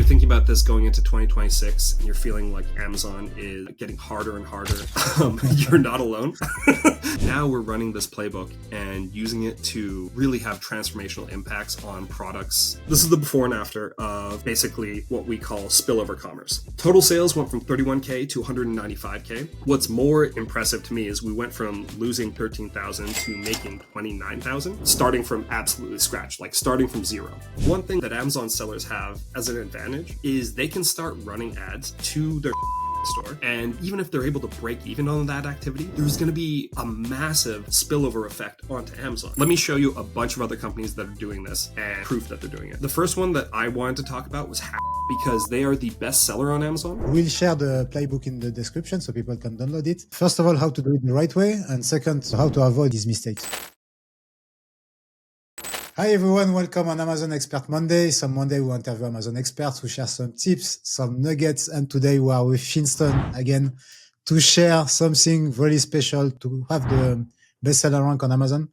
you're thinking about this going into 2026 and you're feeling like Amazon is getting harder and harder, you're not alone. Now we're running this playbook and using it to really have transformational impacts on products. This is the before and after of basically what we call spillover commerce. Total sales went from 31K to 195K. What's more impressive to me is we went from losing 13,000 to making 29,000, starting from absolutely scratch, like starting from zero. One thing that Amazon sellers have as an advantage is they can start running ads to their store, and even if they're able to break even on that activity, there's going to be a massive spillover effect onto Amazon. Let me show you a bunch of other companies that are doing this and proof that they're doing it. The first one that I wanted to talk about was because they are the best seller on Amazon. We'll share the playbook in the description so people can download it. First of all, how to do it the right way, and second, how to avoid these mistakes. Hi everyone, welcome on Amazon Expert Monday. Some Monday we interview Amazon experts who share some tips, some nuggets, and today we are with Finston again to share something really special to have the bestseller rank on Amazon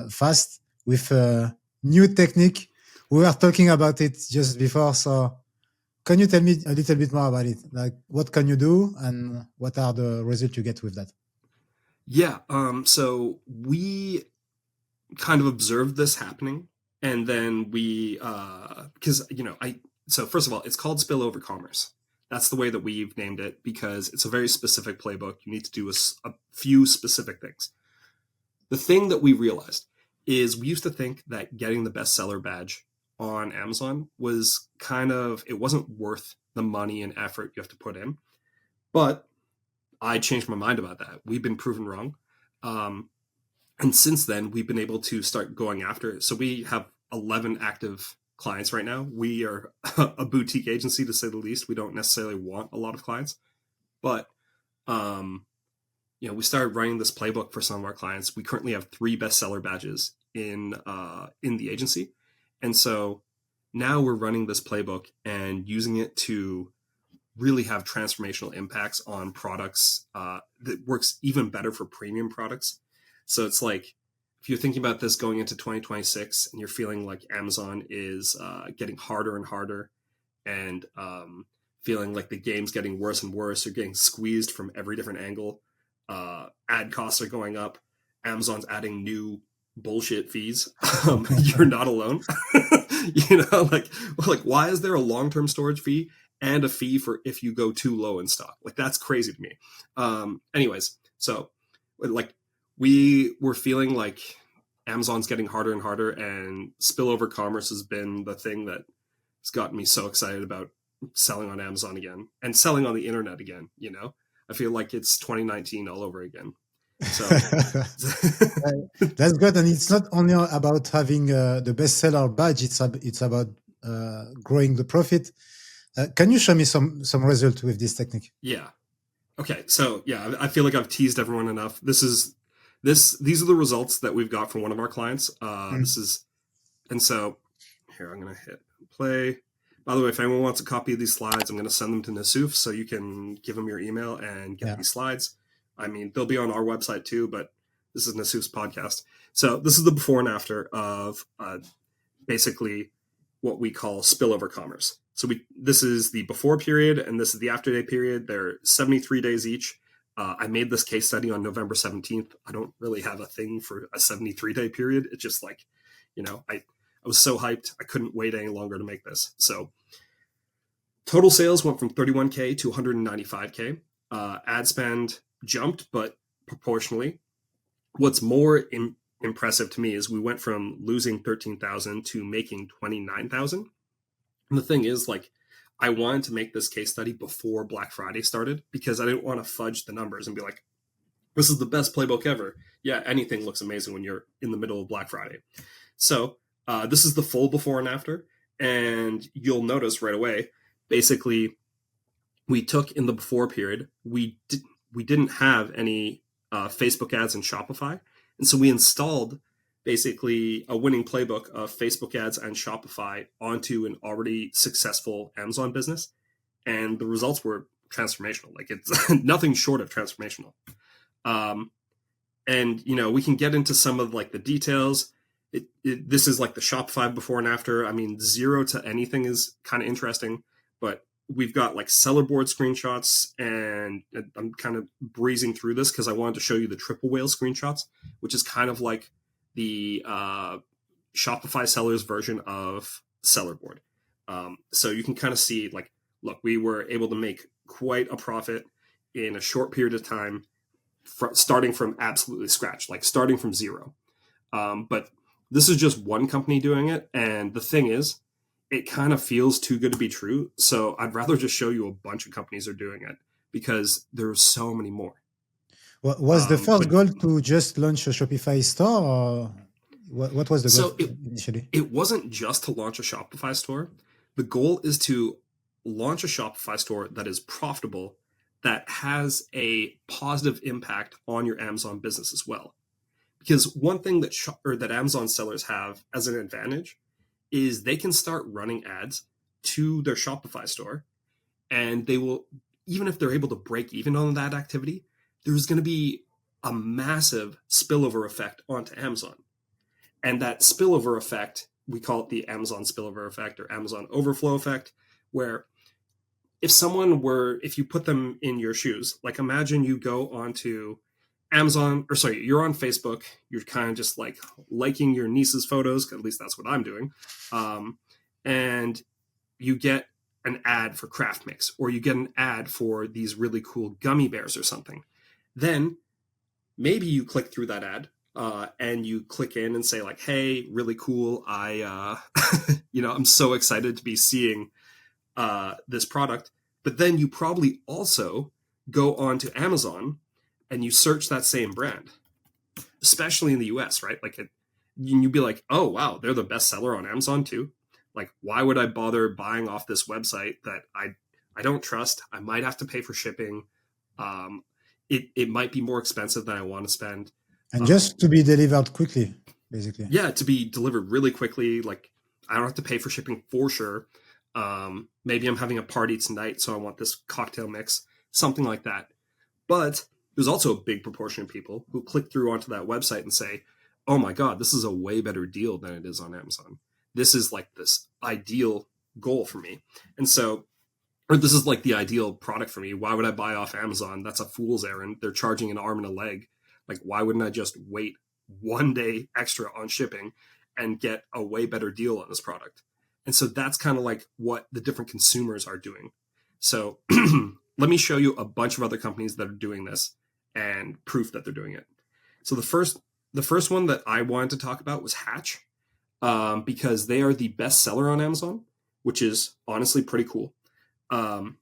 fast with a new technique. We were talking about it just before, so can you tell me a little bit more about it? Like, what can you do and what are the results you get with that? Yeah, so we kind of observed this happening, and then we so first of all, it's called spillover commerce. That's the way that we've named it because it's a very specific playbook. You need to do a few specific things. The thing that we realized is we used to think that getting the bestseller badge on Amazon was it wasn't worth the money and effort you have to put in, but I changed my mind about that. We've been proven wrong. And since then, we've been able to start going after it. So we have 11 active clients right now. We are a boutique agency, to say the least. We don't necessarily want a lot of clients. But, we started running this playbook for some of our clients. We currently have 3 bestseller badges in the agency. And so now we're running this playbook and using it to really have transformational impacts on products that works even better for premium products. So it's like, if you're thinking about this going into 2026 and you're feeling like Amazon is getting harder and harder and feeling like the game's getting worse and worse, you're getting squeezed from every different angle, ad costs are going up, Amazon's adding new bullshit fees, you're not alone. Like why is there a long-term storage fee and a fee for if you go too low in stock? Like, that's crazy to me. Anyways, so like, we were feeling like Amazon's getting harder and harder, and spillover commerce has been the thing that has gotten me so excited about selling on Amazon again and selling on the internet again. I feel like it's 2019 all over again. So that's good. And it's not only about having the bestseller badge, it's about growing the profit. Can you show me some result with this technique? Yeah. Okay. So yeah, I feel like I've teased everyone enough. These are the results that we've got from one of our clients. And so here, I'm going to hit play. By the way, if anyone wants a copy of these slides, I'm going to send them to Nassuf so you can give them your email and get these slides. I mean, they'll be on our website too, but this is Nassuf's podcast. So this is the before and after of basically what we call spillover commerce. So this is the before period and this is the after day period. They're 73 days each. I made this case study on November 17th. I don't really have a thing for a 73-day period. It's just like, I was so hyped. I couldn't wait any longer to make this. So total sales went from 31K to 195K. Ad spend jumped, but proportionally. What's more impressive to me is we went from losing 13,000 to making 29,000. And the thing is, like, I wanted to make this case study before Black Friday started because I didn't want to fudge the numbers and be like, this is the best playbook ever. Yeah, anything looks amazing when you're in the middle of Black Friday. So this is the full before and after. And you'll notice right away, basically, we took in the before period, we didn't have any Facebook ads in Shopify. And so we installed basically a winning playbook of Facebook ads and Shopify onto an already successful Amazon business. And the results were transformational. Like, it's nothing short of transformational. And, we can get into some of like the details. This is like the Shopify before and after. I mean, 0 to anything is kind of interesting. but we've got like seller board screenshots, and I'm kind of breezing through this because I wanted to show you the triple whale screenshots, which is kind of like the Shopify sellers version of seller board. So you can kind of see like, look, we were able to make quite a profit in a short period of time, starting from absolutely scratch, like starting from zero. But this is just one company doing it. And the thing is, it kind of feels too good to be true. So I'd rather just show you a bunch of companies are doing it because there's so many more. Was the first goal to just launch a Shopify store, or what was the goal initially? It wasn't just to launch a Shopify store. The goal is to launch a Shopify store that is profitable, that has a positive impact on your Amazon business as well. Because one thing that Amazon sellers have as an advantage is they can start running ads to their Shopify store, and they will, even if they're able to break even on that activity, there's going to be a massive spillover effect onto Amazon. And that spillover effect, we call it the Amazon spillover effect or Amazon overflow effect, where if you put them in your shoes, like imagine you go onto you're on Facebook, you're kind of just like liking your niece's photos, at least that's what I'm doing. And you get an ad for Craft Mix, or you get an ad for these really cool gummy bears or something. Then maybe you click through that ad and you click in and say like, hey, really cool. I'm so excited to be seeing this product. But then you probably also go on to Amazon and you search that same brand, especially in the US, right? Like you'd be like, oh, wow, they're the best seller on Amazon too. Like, why would I bother buying off this website that I don't trust? I might have to pay for shipping. It might be more expensive than I want to spend. And just to be delivered quickly, basically. Yeah, to be delivered really quickly. Like, I don't have to pay for shipping for sure. Maybe I'm having a party tonight, so I want this cocktail mix, something like that. But there's also a big proportion of people who click through onto that website and say, oh my God, this is a way better deal than it is on Amazon. This is like this ideal goal for me. And so, or this is like the ideal product for me. Why would I buy off Amazon? That's a fool's errand. They're charging an arm and a leg. Like, why wouldn't I just wait one day extra on shipping and get a way better deal on this product? And so that's kind of like what the different consumers are doing. So let me show you a bunch of other companies that are doing this and proof that they're doing it. So the first one that I wanted to talk about was Hatch, because they are the best seller on Amazon, which is honestly pretty cool. And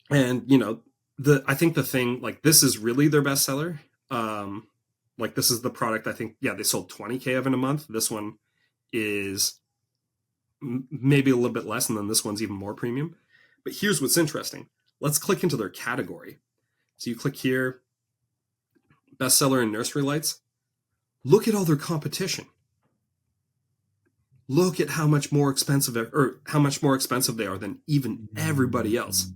I think the thing, like, this is really their best seller. Like, this is the product, I think, they sold 20K of in a month. This one is maybe a little bit less, and then this one's even more premium. But here's what's interesting. Let's click into their category. So you click here, bestseller in nursery lights. Look at all their competition. Look at how much more expensive they are than even everybody else.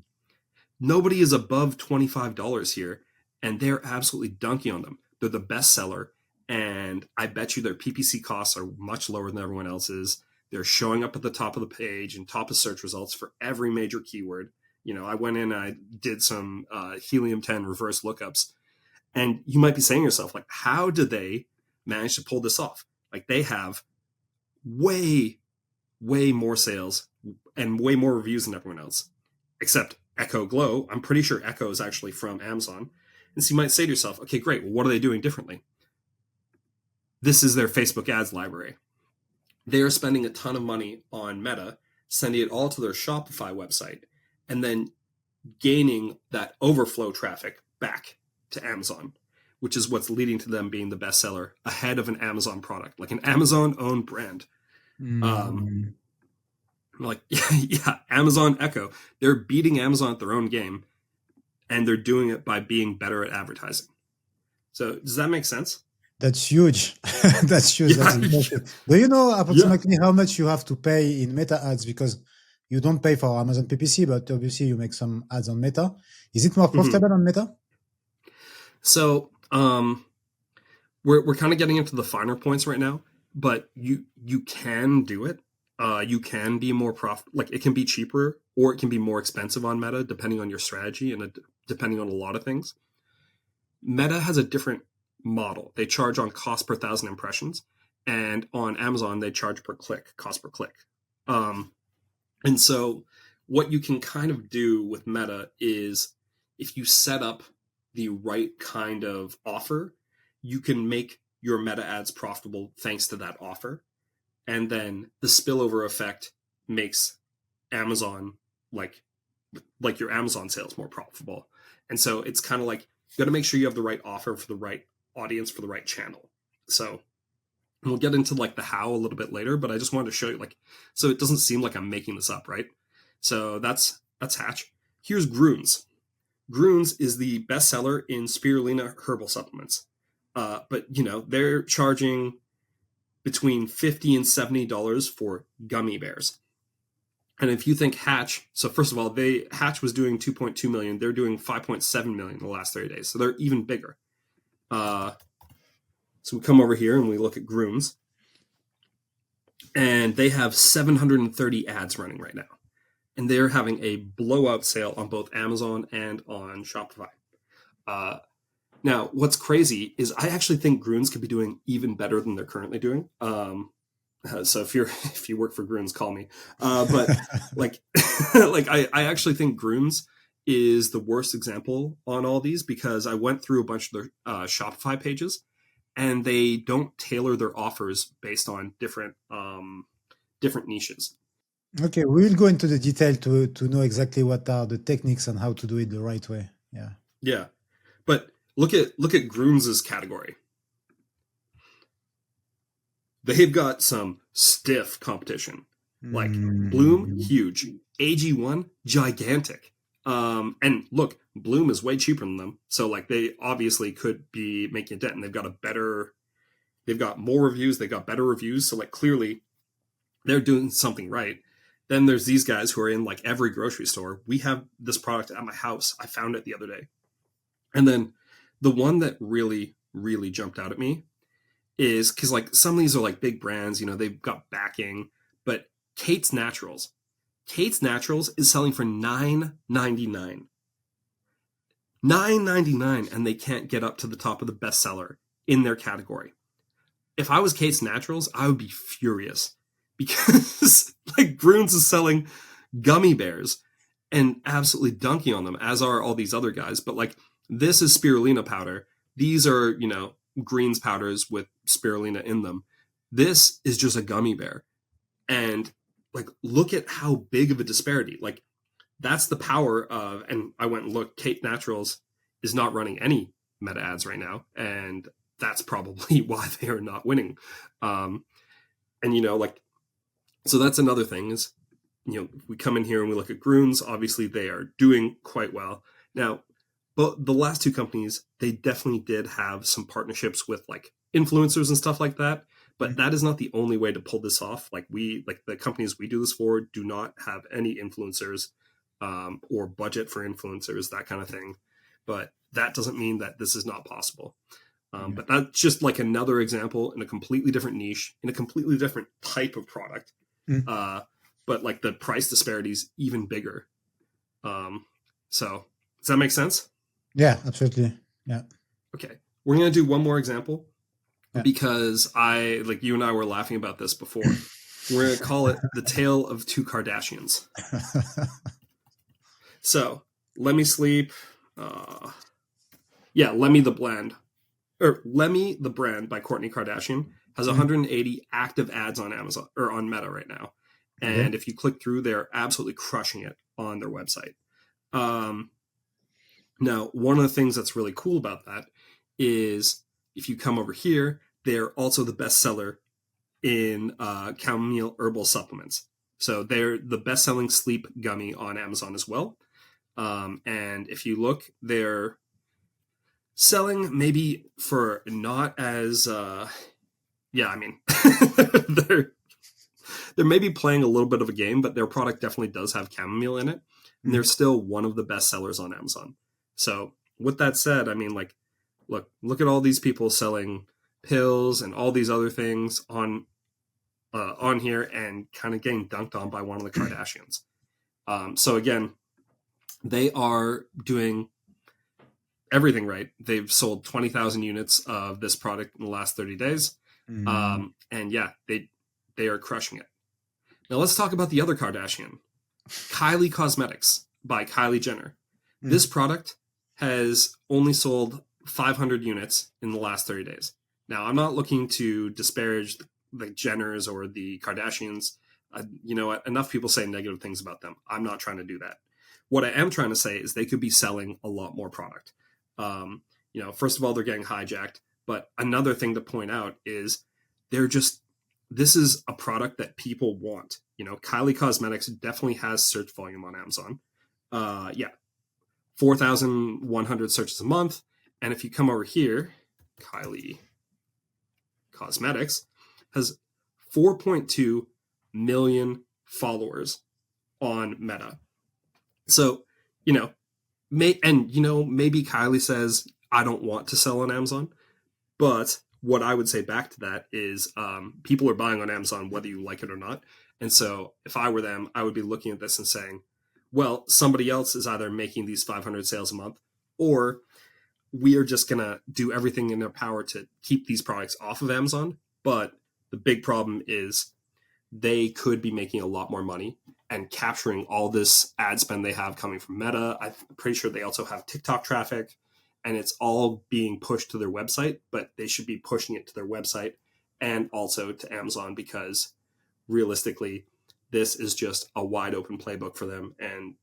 Nobody is above $25 here, and they're absolutely dunking on them. They're the best seller, and I bet you their PPC costs are much lower than everyone else's. They're showing up at the top of the page and top of search results for every major keyword. I went in and I did some helium-10 reverse lookups, and you might be saying to yourself, like, how did they manage to pull this off? Like, they have way, way more sales and way more reviews than everyone else, except Echo Glow. I'm pretty sure Echo is actually from Amazon. And so you might say to yourself, okay, great. Well, what are they doing differently? This is their Facebook ads library. They are spending a ton of money on Meta, sending it all to their Shopify website, and then gaining that overflow traffic back to Amazon, which is what's leading to them being the bestseller ahead of an Amazon product, like an Amazon-owned brand. Amazon Echo. They're beating Amazon at their own game, and they're doing it by being better at advertising. So does that make sense? That's huge. That's huge. Yeah. That's Do you know approximately how much you have to pay in Meta ads? Because you don't pay for Amazon PPC, but obviously you make some ads on Meta. Is it more profitable on Meta? So we're kind of getting into the finer points right now, but you can do it. You can be more like, it can be cheaper or it can be more expensive on Meta, depending on your strategy and depending on a lot of things. Meta has a different model. They charge on cost per 1,000 impressions, and on Amazon, they charge per click, cost per click. And so what you can kind of do with Meta is if you set up the right kind of offer, you can make your Meta ads profitable thanks to that offer. And then the spillover effect makes Amazon like your Amazon sales more profitable. And so it's kind of like you got to make sure you have the right offer for the right audience for the right channel. So we'll get into like the how a little bit later, but I just wanted to show you like, so it doesn't seem like I'm making this up, right? So that's Hatch. Here's Groons. Groons is the best seller in spirulina herbal supplements. But they're charging between $50 and $70 for gummy bears. And if you think Hatch, so first of all, Hatch was doing 2.2 million. They're doing 5.7 million in the last 30 days. So they're even bigger. So we come over here and we look at Groons. And they have 730 ads running right now. And they're having a blowout sale on both Amazon and on Shopify. Now, what's crazy is I actually think Groons could be doing even better than they're currently doing. So if you work for Groons, call me. But like I actually think Groons is the worst example on all these because I went through a bunch of their Shopify pages, and they don't tailor their offers based on different niches. Okay, we will go into the detail to know exactly what are the techniques and how to do it the right way. Yeah. Yeah. But look at Groons' category. They've got some stiff competition. Like Bloom, huge. AG1, gigantic. And look, Bloom is way cheaper than them. So like they obviously could be making a dent, and they've got more reviews, they've got better reviews. So like clearly they're doing something right. Then there's these guys who are in like every grocery store. We have this product at my house. I found it the other day. And then the one that really, really jumped out at me is because like some of these are like big brands, they've got backing, but Kate's Naturals is selling for $9.99. $9.99, and they can't get up to the top of the bestseller in their category. If I was Kate's Naturals, I would be furious because like Groons is selling gummy bears and absolutely dunking on them, as are all these other guys. But like this is spirulina powder. These are, greens powders with spirulina in them. This is just a gummy bear. And like, look at how big of a disparity. Like that's the power of, and I went and looked, Kate Naturals is not running any Meta ads right now. And that's probably why they are not winning. And so that's another thing is, we come in here and we look at Groons. Obviously they are doing quite well. Now, but the last two companies, they definitely did have some partnerships with like influencers and stuff like that. But that is not the only way to pull this off. Like the companies we do this for do not have any influencers or budget for influencers, that kind of thing. But that doesn't mean that this is not possible. But that's just like another example in a completely different niche, in a completely different type of product. But like the price disparity is even bigger. So does that make sense? Yeah, absolutely. Yeah. Okay. We're going to do one more example because you and I were laughing about this before. We're going to call it the tale of two Kardashians. So Let Me Sleep. Lemmy the Blend. Or Lemmy the Brand by Kourtney Kardashian has 180 active ads on Amazon or on Meta right now. And if you click through, they're absolutely crushing it on their website. Now, one of the things that's really cool about that is if you come over here, they're also the best seller in chamomile herbal supplements. So they're the best-selling sleep gummy on Amazon as well. And if you look, they're selling maybe for not as... they're maybe playing a little bit of a game, but their product definitely does have chamomile in it. And they're still one of the best sellers on Amazon. So with that said, I mean, like, look at all these people selling pills and all these other things on here and kind of getting dunked on by one of the Kardashians. So again, they are doing everything right. They've sold 20,000 units of this product in the last 30 days. And yeah, they are crushing it. Now let's talk about the other Kardashian, Kylie Cosmetics by Kylie Jenner. This product has only sold 500 units in the last 30 days. Now, I'm not looking to disparage the Jenners or the Kardashians. You know what? Enough people say negative things about them. I'm not trying to do that. What I am trying to say is they could be selling a lot more product. You know, first of all, they're getting hijacked. But another thing to point out is this is a product that people want. You know, Kylie Cosmetics definitely has search volume on Amazon. 4,100 searches a month. And if you come over here, Kylie Cosmetics has 4.2 million followers on Meta. So, you know, maybe Kylie says, I don't want to sell on Amazon. But what I would say back to that is people are buying on Amazon whether you like it or not. And so if I were them, I would be looking at this and saying, well, somebody else is either making these 500 sales a month, or we are just going to do everything in their power to keep these products off of Amazon. But the big problem is they could be making a lot more money and capturing all this ad spend they have coming from Meta. I'm pretty sure they also have TikTok traffic, and it's all being pushed to their website, but they should be pushing it to their website and also to Amazon, because realistically, this is just a wide open playbook for them, and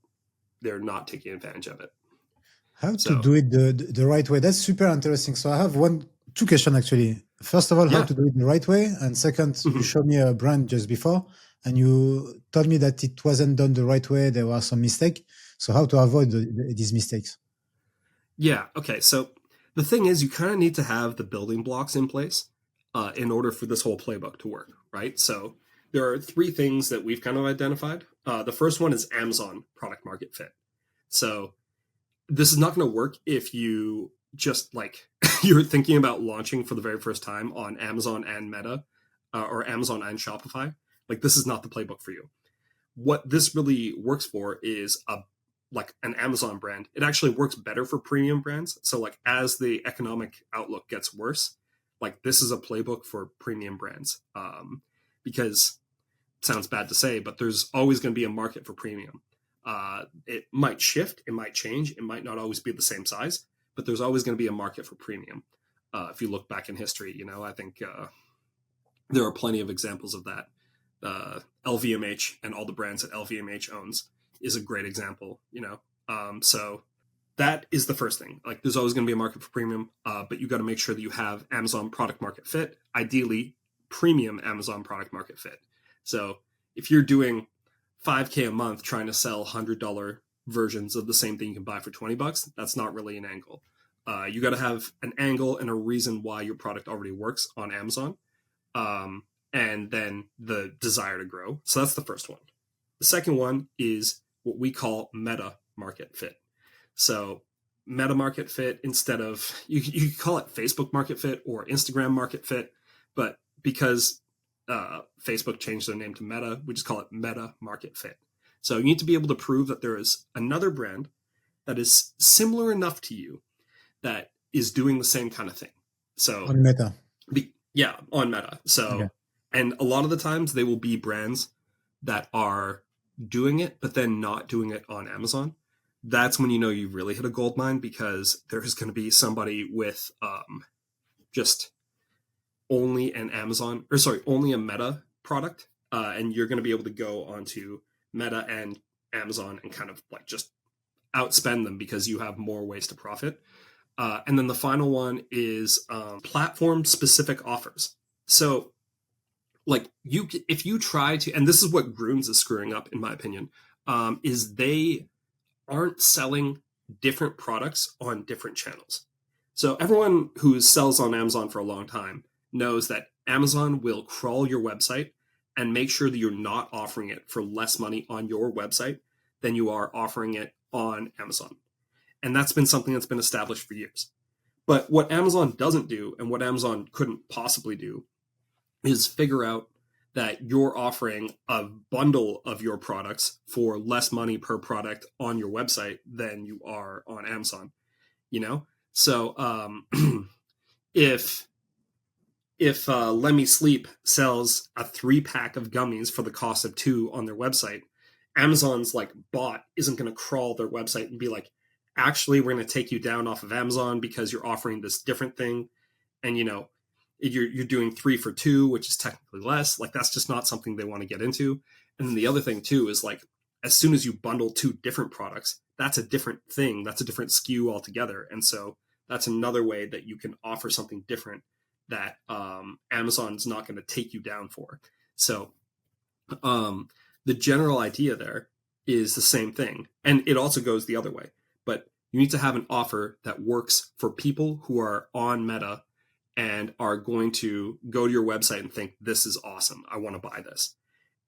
they're not taking advantage of it. How to do it the right way? That's super interesting. So I have two questions actually. First of all, how to do it the right way, and second, you showed me a brand just before, and you told me that it wasn't done the right way. There were some mistakes. So how to avoid these mistakes? Yeah. Okay. So the thing is, you kind of need to have the building blocks in place in order for this whole playbook to work, right? So there are three things that we've kind of identified. The first one is Amazon product market fit. So this is not going to work if you just you're thinking about launching for the very first time on Amazon and Meta or Amazon and Shopify. This is not the playbook for you. What this really works for is an Amazon brand. It actually works better for premium brands. So as the economic outlook gets worse, this is a playbook for premium brands, because it sounds bad to say, but there's always going to be a market for premium. It might shift, it might change, it might not always be the same size, but there's always going to be a market for premium. If you look back in history, I think there are plenty of examples of that. LVMH and all the brands that LVMH owns is a great example, so that is the first thing. There's always going to be a market for premium, but you got to make sure that you have Amazon product market fit, ideally premium Amazon product market fit. So if you're doing $5,000 a month trying to sell $100 versions of the same thing you can buy for $20, that's not really an angle. You got to have an angle and a reason why your product already works on Amazon, and then the desire to grow. So that's the first one. The second one is what we call meta market fit. So meta market fit, instead of, you call it Facebook market fit or Instagram market fit, but because Facebook changed their name to Meta, we just call it meta market fit. So you need to be able to prove that there is another brand that is similar enough to you that is doing the same kind of thing. So on Meta. On Meta. So, okay. And a lot of the times they will be brands that are doing it, but then not doing it on Amazon. That's when you really hit a gold mine, because there is going to be somebody with just only an only a Meta product, and you're going to be able to go onto Meta and Amazon and kind of just outspend them because you have more ways to profit. And then the final one is platform specific offers. So if you try to, and this is what Grooms is screwing up in my opinion, is they aren't selling different products on different channels. So everyone who sells on Amazon for a long time knows that Amazon will crawl your website and make sure that you're not offering it for less money on your website than you are offering it on Amazon. And that's been something that's been established for years. But what Amazon doesn't do, and what Amazon couldn't possibly do, is figure out that you're offering a bundle of your products for less money per product on your website than you are on Amazon, you know? So if Let Me Sleep sells a 3-pack of gummies for the cost of 2 on their website, Amazon's like bot isn't going to crawl their website and be like, actually, we're going to take you down off of Amazon because you're offering this different thing. And, you're doing 3 for 2, which is technically less. Like, that's just not something they want to get into. And then the other thing too is like, as soon as you bundle 2 different products, that's a different thing. That's a different SKU altogether. And so that's another way that you can offer something different that Amazon's not going to take you down for. So the general idea there is the same thing. And it also goes the other way. But you need to have an offer that works for people who are on Meta and are going to go to your website and think, this is awesome, I want to buy this.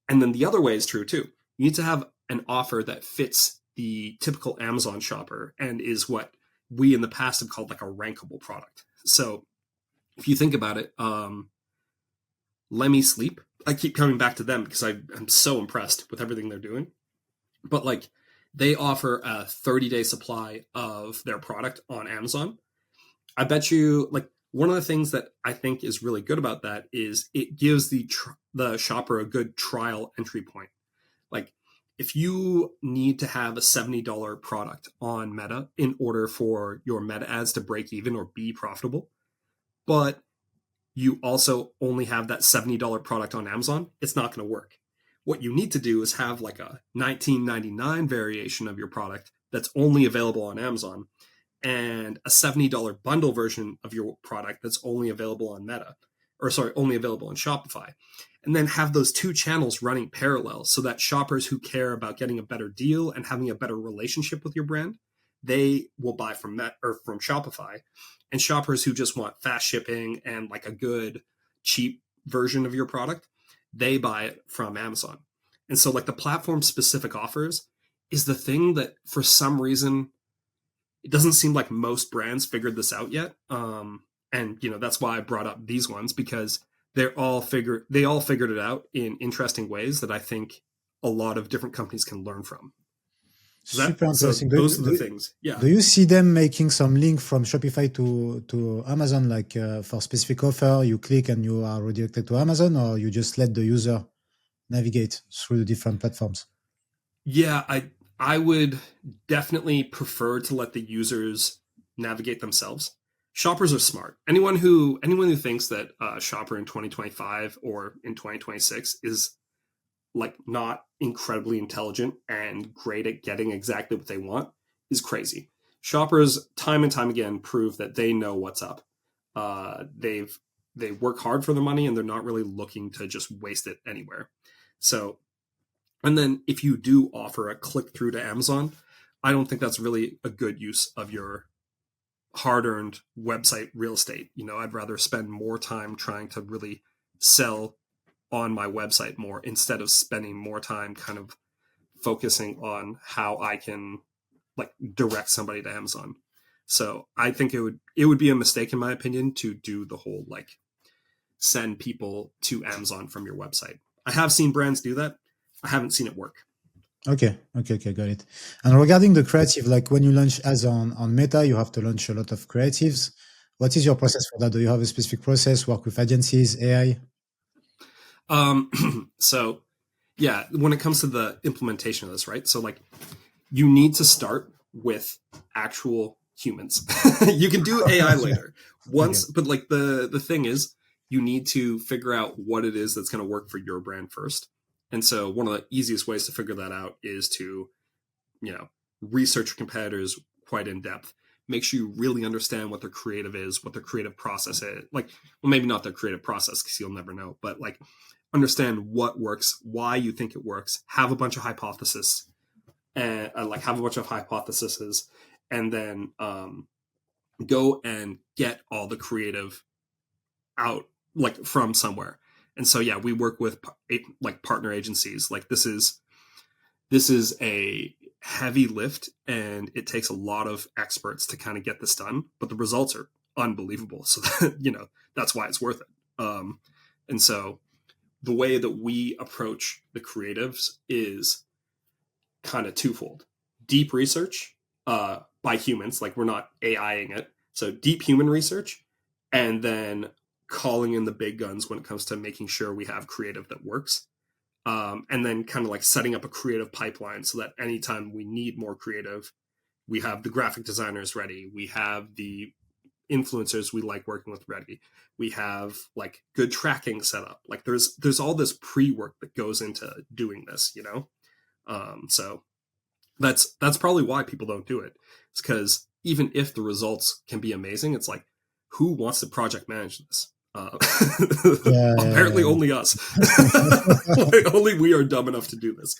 And then the other way is true too. You need to have an offer that fits the typical Amazon shopper and is what we in the past have called like a rankable product. So if you think about it, Let Me Sleep, I keep coming back to them because I'm so impressed with everything they're doing. But like, they offer a 30-day supply of their product on Amazon. I bet you, like, one of the things that I think is really good about that is it gives the shopper a good trial entry point. Like, if you need to have a $70 product on Meta in order for your Meta ads to break even or be profitable, but you also only have that $70 product on Amazon, it's not going to work. What you need to do is have like a $19.99 variation of your product that's only available on Amazon and a $70 bundle version of your product that's only available on only available on Shopify. And then have those 2 channels running parallel so that shoppers who care about getting a better deal and having a better relationship with your brand, they will buy from Shopify. And shoppers who just want fast shipping and like a good, cheap version of your product, they buy it from Amazon. And so like the platform specific offers is the thing that for some reason, it doesn't seem like most brands figured this out yet. And that's why I brought up these ones, because they all figured it out in interesting ways that I think a lot of different companies can learn from. Super interesting. Those are the things. Yeah. Do you see them making some link from Shopify to Amazon, like for specific offer, you click and you are redirected to Amazon, or you just let the user navigate through the different platforms? Yeah, I would definitely prefer to let the users navigate themselves. Shoppers are smart. Anyone who thinks that a shopper in 2025 or in 2026 is like not incredibly intelligent and great at getting exactly what they want is crazy. Shoppers time and time again prove that they know what's up. They work hard for their money and they're not really looking to just waste it anywhere. So, and then if you do offer a click through to Amazon, I don't think that's really a good use of your hard-earned website real estate. I'd rather spend more time trying to really sell on my website more instead of spending more time kind of focusing on how I can like direct somebody to Amazon. So I think it would be a mistake in my opinion to do the whole like send people to Amazon from your website. I have seen brands do that. I haven't seen it work. Okay, got it. And regarding the creative, like when you launch ads on Meta, you have to launch a lot of creatives. What is your process for that? Do you have a specific process, work with agencies, AI? So yeah, when it comes to the implementation of this, right? So like you need to start with actual humans. You can do AI later once, but like the thing is you need to figure out what it is that's going to work for your brand first. And so one of the easiest ways to figure that out is to, research your competitors quite in depth. Make sure you really understand what their creative is, what their creative process is. Like, well, maybe not their creative process because you'll never know, but like understand what works, why you think it works, have a bunch of hypotheses and and then go and get all the creative out like from somewhere. And so, yeah, we work with like partner agencies. Like this is a heavy lift and it takes a lot of experts to kind of get this done, but the results are unbelievable. So that, that's why it's worth it. And so the way that we approach the creatives is kind of twofold. Deep research by humans, like we're not AIing it. So deep human research, and then calling in the big guns when it comes to making sure we have creative that works. And then kind of like setting up a creative pipeline so that anytime we need more creative, we have the graphic designers ready. We have the influencers we like working with ready. We have like good tracking set up. Like there's all this pre-work that goes into doing this, you know? So that's probably why people don't do it. It's because even if the results can be amazing, it's like, who wants to project manage this? Apparently only us. Like, only we are dumb enough to do this.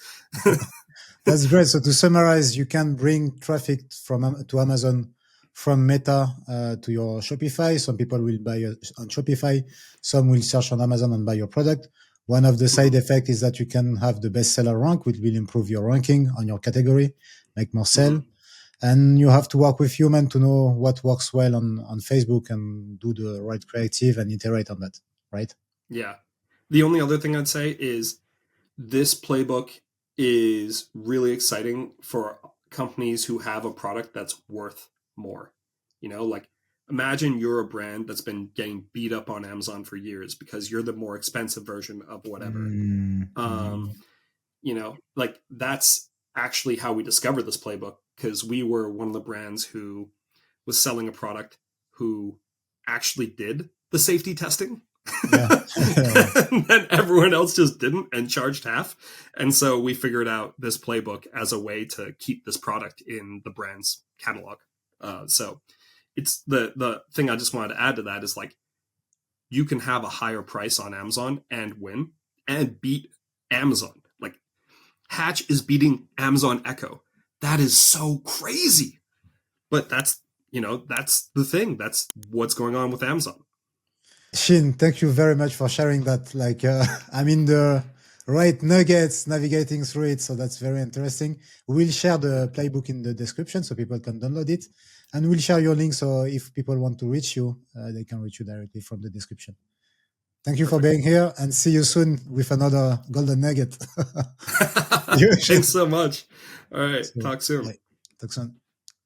That's great. So to summarize, you can bring traffic to Amazon from Meta to your Shopify. Some people will buy on Shopify. Some will search on Amazon and buy your product. One of the side effects is that you can have the bestseller rank, which will improve your ranking on your category, make more sale. And you have to work with human to know what works well on Facebook and do the right creative and iterate on that, right? Yeah. The only other thing I'd say is this playbook is really exciting for companies who have a product that's worth more. You know, like imagine you're a brand that's been getting beat up on Amazon for years because you're the more expensive version of whatever. You know, like that's actually how we discovered this playbook, because we were one of the brands who was selling a product who actually did the safety testing. And then everyone else just didn't and charged half. And so we figured out this playbook as a way to keep this product in the brand's catalog. So it's the thing I just wanted to add to that is like, you can have a higher price on Amazon and win and beat Amazon. Like Hatch is beating Amazon Echo. That is so crazy. But that's, you know, that's the thing. That's what's going on with Amazon. Shin, thank you very much for sharing that. Like, I'm in the right nuggets navigating through it. So that's very interesting. We'll share the playbook in the description so people can download it. And we'll share your link. So if people want to reach you, they can reach you directly from the description. Thank you for being here, and see you soon with another golden nugget. Thanks so much. All right. Talk soon. Talk soon.